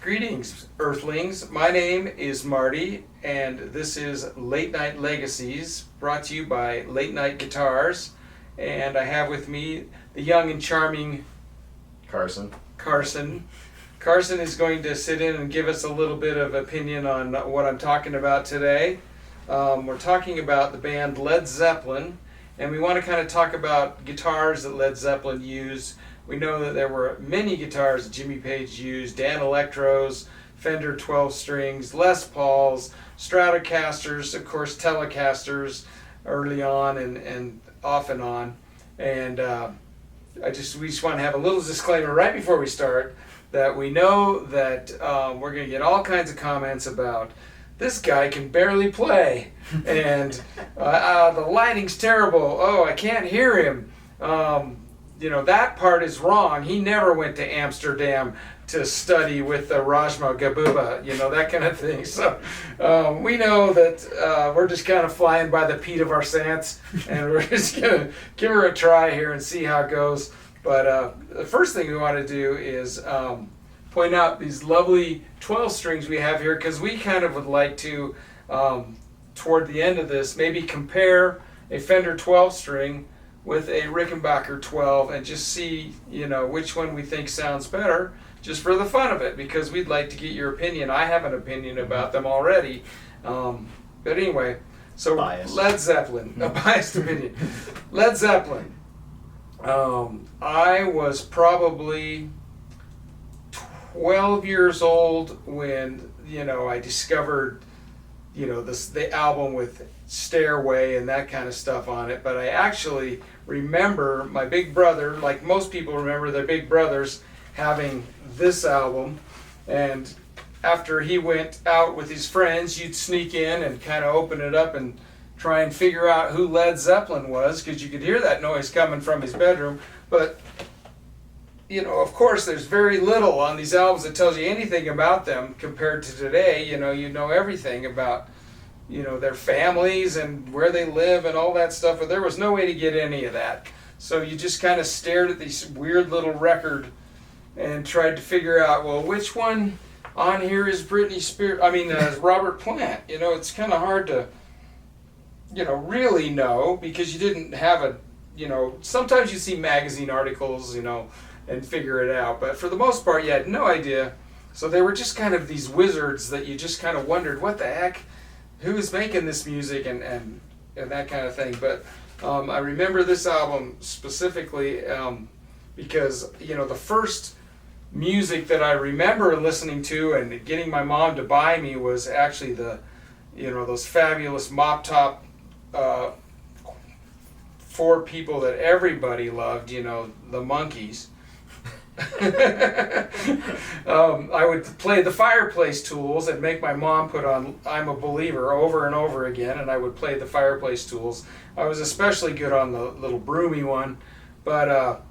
Greetings, Earthlings. My name is Marty, and this is Late Night Legacies, brought to you by Late Nite Guitars. And I have with me the young and charming Carson. Carson is going to sit in and give us a little bit of opinion on what I'm talking about today. We're talking about the band Led Zeppelin, and we want to kind of talk about guitars that Led Zeppelin used. We know that there were many guitars that Jimmy Page used: Dan Electros, Fender 12 strings, Les Pauls, Stratocasters, of course Telecasters early on and off and on. And we just want to have a little disclaimer right before we start that we know that we're going to get all kinds of comments about this guy can barely play, and the lighting's terrible. Oh, I can't hear him. That part is wrong. He never went to Amsterdam to study with Rajma Gabuba, that kind of thing. So we know that we're just kind of flying by the Pete of our Sants, and we're just going to give her a try here and see how it goes. But the first thing we want to do is point out these lovely 12 strings we have here, because we kind of would like to, toward the end of this, maybe compare a Fender 12 string with a Rickenbacker 12 and just see, which one we think sounds better, just for the fun of it, because we'd like to get your opinion. I have an opinion about them already. But anyway, so Biased. Led Zeppelin, a biased opinion. Led Zeppelin. I was probably 12 years old when, I discovered, the album with Stairway and that kind of stuff on it. But I actually remember my big brother, like most people remember their big brothers, having this album. And after he went out with his friends, you'd sneak in and kind of open it up and try and figure out who Led Zeppelin was, because you could hear that noise coming from his bedroom. But of course, there's very little on these albums that tells you anything about them compared to today. You know everything about, their families and where they live and all that stuff, but there was no way to get any of that. So you just kind of stared at this weird little record and tried to figure out, well, which one on here is Britney Spears? Is Robert Plant. It's kind of hard to, really know, because you didn't have a, sometimes you see magazine articles, and figure it out. But for the most part, you had no idea. So they were just kind of these wizards that you just kind of wondered, what the heck? Who's making this music and that kind of thing. But I remember this album specifically because, the first music that I remember listening to and getting my mom to buy me was actually those fabulous mop top four people that everybody loved, the Monkees. I would play the Fireplace Tools and make my mom put on I'm a Believer over and over again, and I would play the Fireplace Tools. I was especially good on the little broomy one, but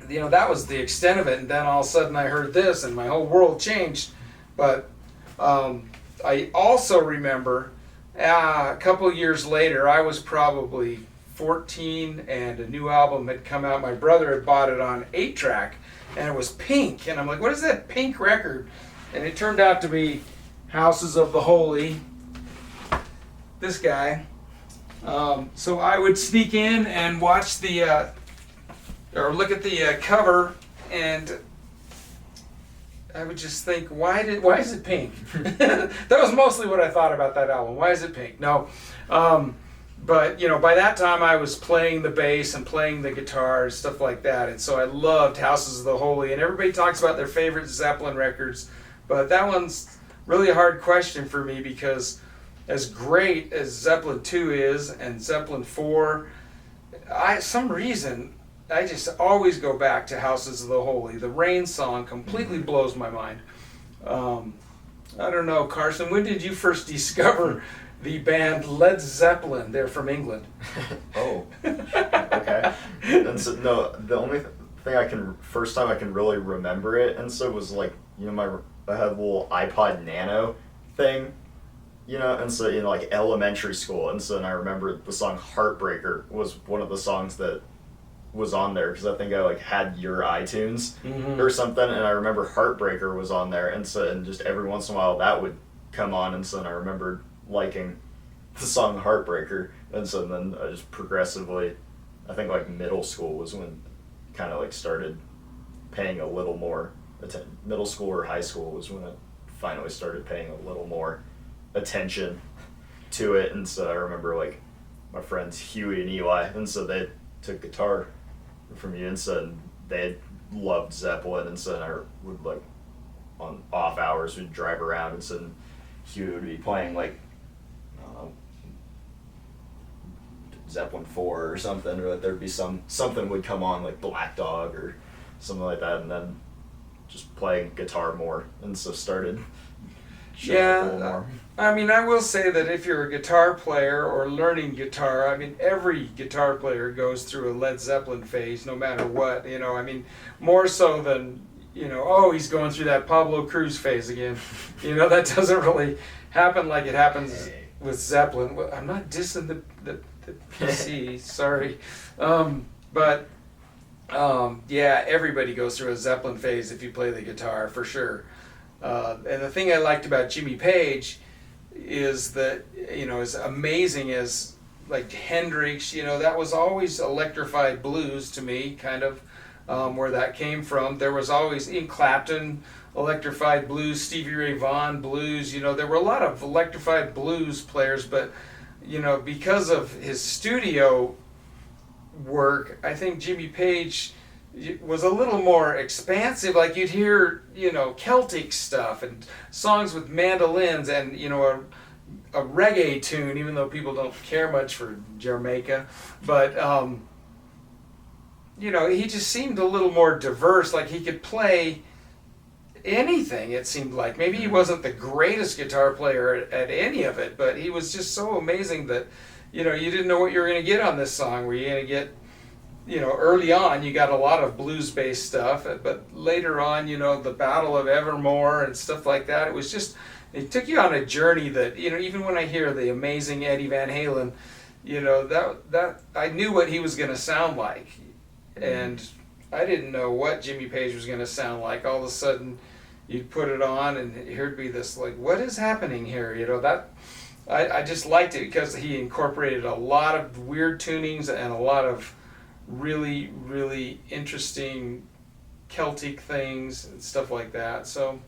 that was the extent of it. And then all of a sudden I heard this and my whole world changed. But I also remember a couple of years later, I was probably 14 and a new album had come out. My brother had bought it on 8-track, and it was pink, and I'm like, what is that pink record? And it turned out to be Houses of the Holy, this guy. So I would sneak in and watch or look at the cover, and I would just think, why is it pink? That was mostly what I thought about that album. Why is it pink? No. But, by that time I was playing the bass and playing the guitar and stuff like that. And so I loved Houses of the Holy. And everybody talks about their favorite Zeppelin records. But that one's really a hard question for me, because as great as Zeppelin 2 is and Zeppelin 4, some reason I just always go back to Houses of the Holy. The Rain song completely blows my mind. I don't know, Carson, when did you first discover the band Led Zeppelin? They're from England. Oh, okay. And so, no, the only first time I can really remember it, and so was like, I had a little iPod Nano thing, and so like elementary school, and so and I remember the song Heartbreaker was one of the songs that was on there because I think I like had your iTunes Mm-hmm. or something, and I remember Heartbreaker was on there, and so and just every once in a while that would come on, and so then I remembered liking the song Heartbreaker, and so then I just progressively, I think like middle school was when kind of like started paying a little more attention. Middle school or high school was when I finally started paying a little more attention to it, and so I remember like my friends Huey and Eli, and so they took guitar from you, and so they loved Zeppelin, and so I would like on off hours we'd drive around, and so Huey would be playing like I don't know, Zeppelin 4 or something, or like there'd be something would come on like Black Dog or something like that, and then just playing guitar more, and so started showing up a little more. I mean, I will say that if you're a guitar player or learning guitar, I mean, every guitar player goes through a Led Zeppelin phase, no matter what, you know, I mean, more so than, you know, oh, he's going through that Pablo Cruz phase again. You know, that doesn't really happen like it happens with Zeppelin. Well, I'm not dissing the PC, sorry. Yeah, everybody goes through a Zeppelin phase if you play the guitar, for sure. And the thing I liked about Jimmy Page is that, you know, as amazing as like Hendrix, you know, that was always electrified blues to me, kind of, where that came from. There was always in Clapton, electrified blues, Stevie Ray Vaughan blues, you know, there were a lot of electrified blues players, but, you know, because of his studio work, I think Jimmy Page was a little more expansive. Like you'd hear, you know, Celtic stuff and songs with mandolins and, you know, a reggae tune, even though people don't care much for Jamaica. But, you know, he just seemed a little more diverse. Like he could play anything, it seemed like. Maybe he wasn't the greatest guitar player at any of it, but he was just so amazing that, you know, you didn't know what you were going to get on this song. Were you going to get, you know, early on you got a lot of blues-based stuff, but later on, you know, the Battle of Evermore and stuff like that, it was just, it took you on a journey that, you know, even when I hear the amazing Eddie Van Halen, you know, that I knew what he was going to sound like, and I didn't know what Jimmy Page was going to sound like. All of a sudden, you'd put it on, and here'd be this, like, what is happening here? You know, that I just liked it because he incorporated a lot of weird tunings and a lot of really, really interesting Celtic things and stuff like that. So,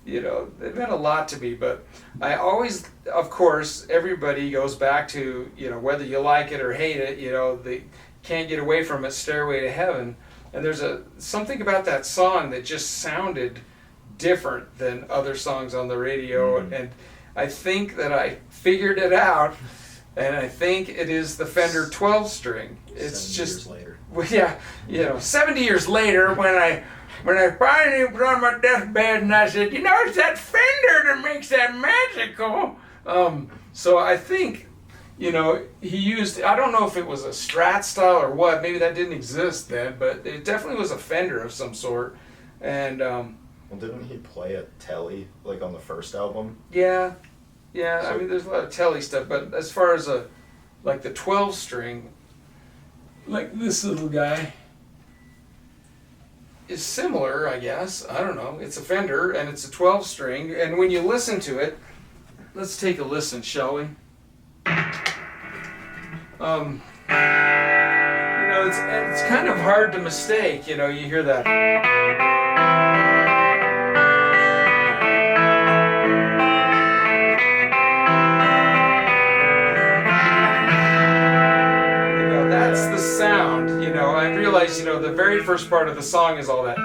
you know, it meant a lot to me. But I always, of course, everybody goes back to, you know, whether you like it or hate it, you know, they can't get away from it, Stairway to Heaven. And there's something about that song that just sounded different than other songs on the radio. Mm-hmm. And I think that I figured it out, and I think it is the Fender 12 string. It's 70 just years later. Well, yeah, you know, 70 years later, when I finally was on my deathbed, and I said, you know, it's that Fender that makes that magical. So I think, you know, he used, I don't know if it was a Strat style or what. Maybe that didn't exist then, but it definitely was a Fender of some sort. And well, didn't he play a Telly like on the first album? Yeah. So, I mean, there's a lot of Telly stuff, but as far as like the 12 string, like this little guy, is similar, I guess. I don't know. It's a Fender and it's a 12 string, and when you listen to it, let's take a listen, shall we? You know, it's kind of hard to mistake. You know, you hear that. Sound, you know, I realize, you know, the very first part of the song is all that,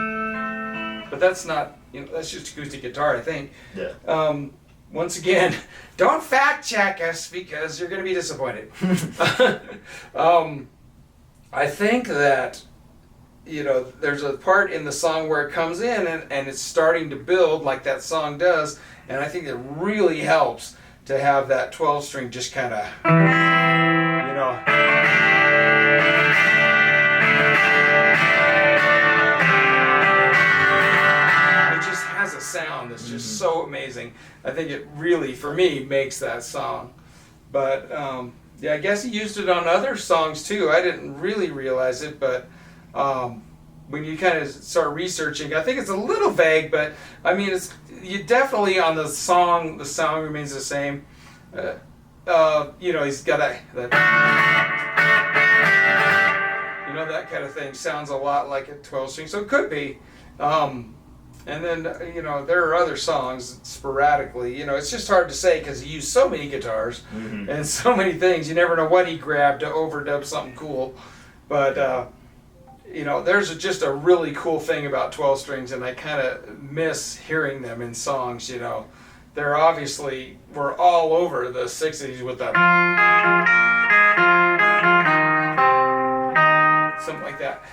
but that's not, you know, that's just acoustic guitar, I think. Yeah. Once again, don't fact check us because you're going to be disappointed. I think that, you know, there's a part in the song where it comes in and it's starting to build like that song does, and I think it really helps to have that 12 string just kind of, you know. Sound that's just so amazing. I think it really, for me, makes that song. But Yeah, I guess he used it on other songs too. I didn't really realize it, but when you kind of start researching, I think it's a little vague, but I mean, it's you definitely on the song remains the same. You know, he's got that you know, that kind of thing sounds a lot like a 12-string, so it could be. And then, you know, there are other songs sporadically. You know, it's just hard to say because he used so many guitars and so many things. You never know what he grabbed to overdub something cool. But, you know, there's just a really cool thing about 12 strings, and I kind of miss hearing them in songs, you know. They're obviously, were all over the 60s with the something like that.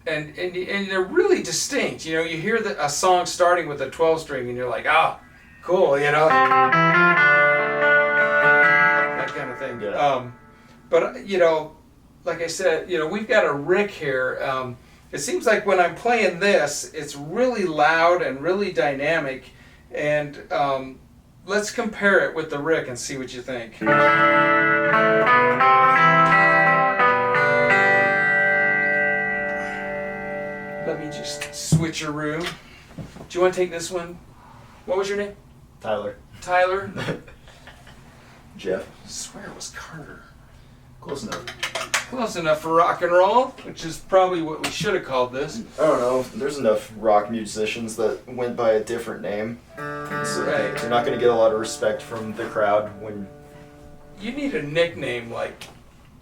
And they're really distinct. You know, you hear a song starting with a 12 string and you're like, ah, cool, you know, that kind of thing. Yeah. But, you know, like I said, you know, we've got a Rick here. It seems like when I'm playing this, it's really loud and really dynamic. And let's compare it with the Rick and see what you think. Let me just switcheroo. Do you want to take this one? What was your name? Tyler. Tyler? Jeff. I swear it was Carter. Close enough. Close enough for rock and roll, which is probably what we should have called this. I don't know. There's enough rock musicians that went by a different name. So Right. you're not going to get a lot of respect from the crowd when... You need a nickname like,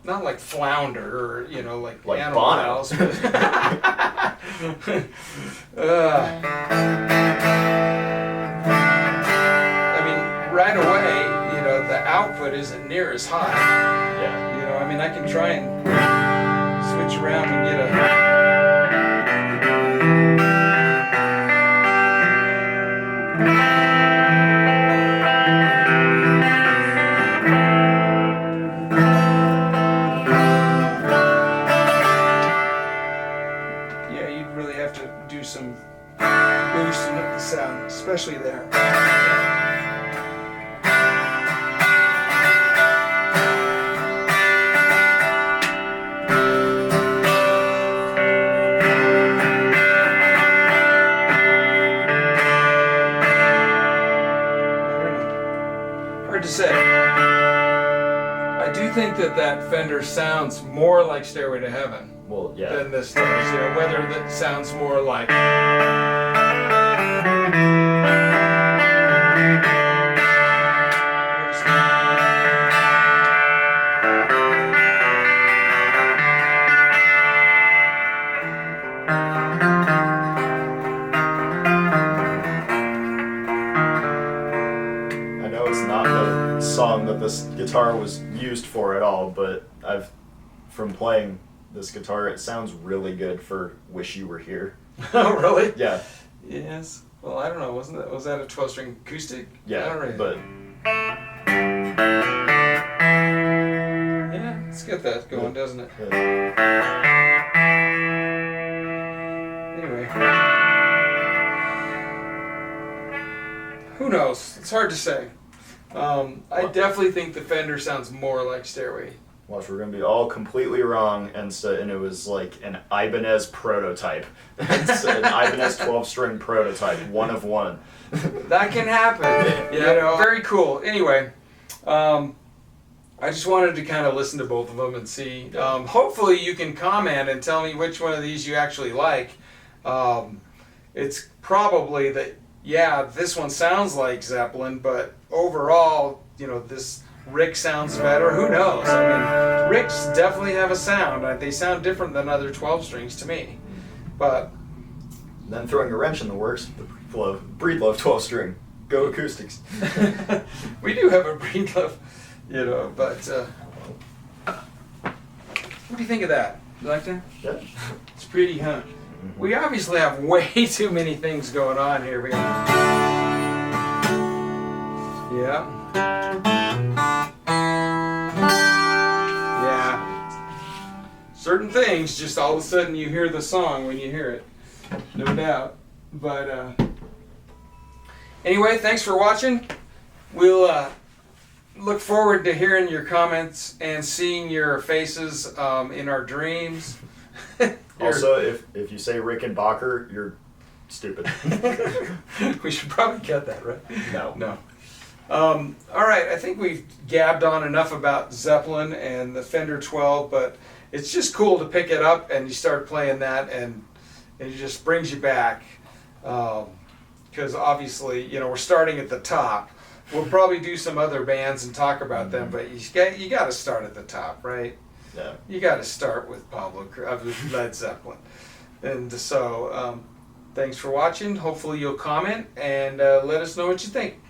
not like Flounder or, you know, like Animal Bono. House. But I mean, right away, you know, the output isn't near as high. Yeah. You know, I mean, I can try and switch around and get a... Yeah, you'd really have to do some boosting up the sound, especially there. Hard to say. I do think that Fender sounds more like Stairway to Heaven Well, yeah. than this does. You know, whether that sounds more like. I know it's not the song that this guitar was used for at all, but from playing this guitar, it sounds really good for Wish You Were Here. Oh, really? Yeah. Yes. Well, I don't know. Was that a 12-string acoustic? Yeah, All right. but Yeah, let's get that going, doesn't it? Anyway. Who knows? It's hard to say. I definitely think the Fender sounds more like Stairway. watch, we're gonna be all completely wrong, and it was like an Ibanez prototype. It's an Ibanez 12-string prototype, one of one. That can happen. You know, very cool. Anyway, I just wanted to kind of listen to both of them and see. Hopefully you can comment and tell me which one of these you actually like. It's probably that, yeah, this one sounds like Zeppelin, but overall, you know, this Rick sounds better. Who knows? I mean, Ricks definitely have a sound. They sound different than other 12 strings to me. But then throwing a wrench in the works, the Breedlove 12-string. Go acoustics. we do have a Breedlove, you know, but what do you think of that? You like that? Yeah. It's pretty, huh? We obviously have way too many things going on here. Yeah. Yeah. Certain things, just all of a sudden you hear the song when you hear it. No doubt. But anyway, thanks for watching. We'll look forward to hearing your comments and seeing your faces in our dreams. Also, if you say Rickenbacker, you're stupid. We should probably get that, right? No. No. All right, I think we've gabbed on enough about Zeppelin and the Fender 12, but it's just cool to pick it up and you start playing that, and it just brings you back. Because obviously, you know, we're starting at the top. We'll probably do some other bands and talk about them, but you got to start at the top, right? Yeah. You got to start with with Led Zeppelin. And so, thanks for watching. Hopefully you'll comment and let us know what you think.